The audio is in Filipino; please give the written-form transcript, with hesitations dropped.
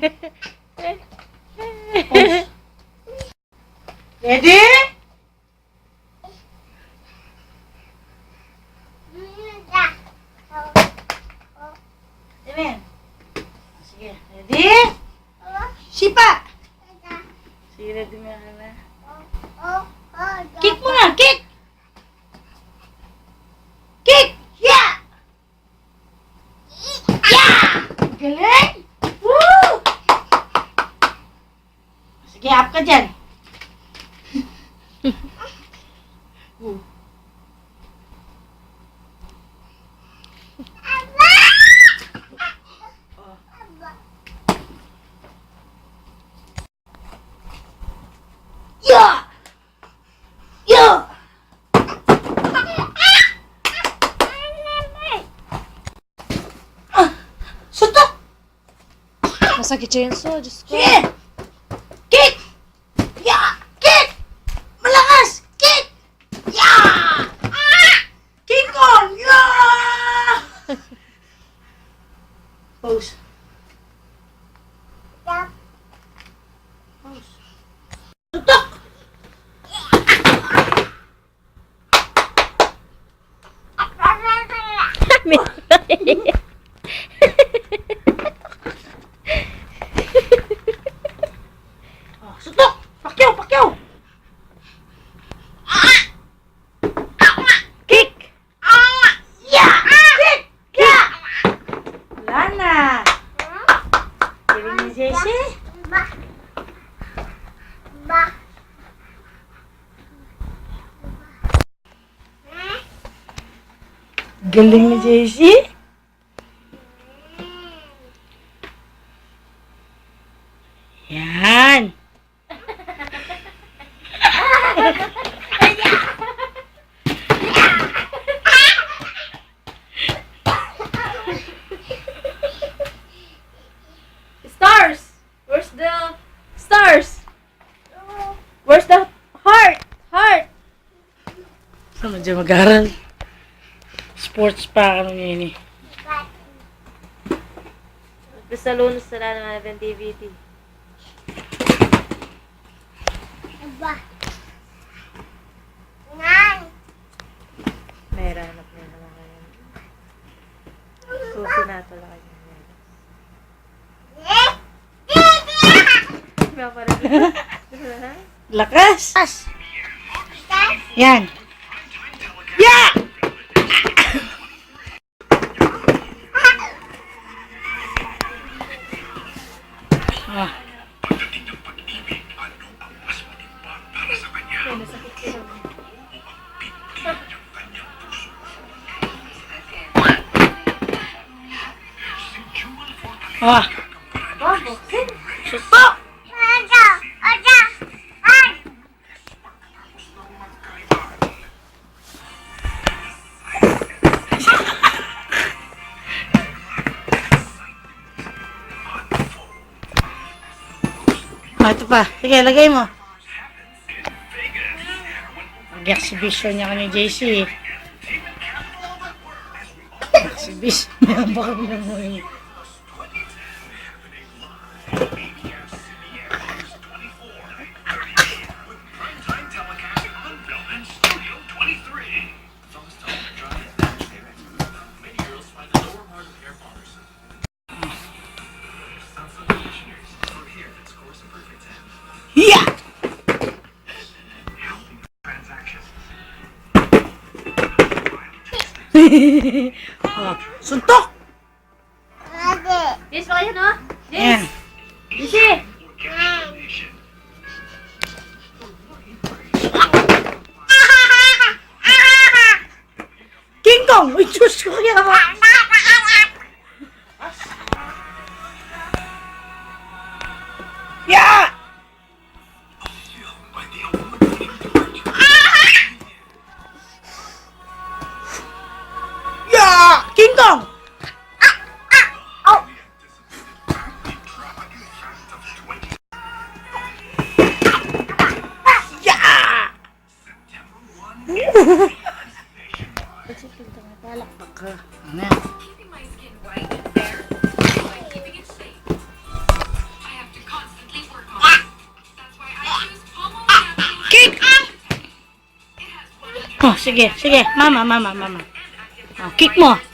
Ready? Amen. Sige, ready? Sipa! Sige, ready mo na. Kick mo na, kick! Kick! Yeah! Yeah! Galing! Woo! Sige, up ka dyan. Yeah! Yeah! Suntok! Masakit siya yung so, Diyos ko. Sige! Kick! Yeah! Kick! Malakas! Kick! Yeah! Kick on! Yeah! Pose. Pose. Suntok! Oh, suntok! Pakyaw! Pakyaw! Kick! Yeah! Kick! Yeah! Wala na! Galing ni Jessie? Galing ni Jessie? Yan! Stars! Where's the stars? Where's the heart? Heart! Saan mo dyan mag-aral? Sports pa ano yun eh. Basta lunos na lang natin DVD. Meron na kayo. Suso na ito lang kayo. Lakas! Yan! Yeah! Ah. Ah. Suntok! Ah, ito pa. Sige, lagay mo. Mag-exhibition niya kami, JC. Exhibition niya. Baka bilang mo yun. Yeah! Oh, suntok! Yes, kayo no? Yan. Yes! King Kong! Uy, Diyos ko kaya ba? Yeah! Yeah! King Kong! Yeah! Palakpak ka. Ano yan? Oh, sige, sige. Mama. Oh, kick mo.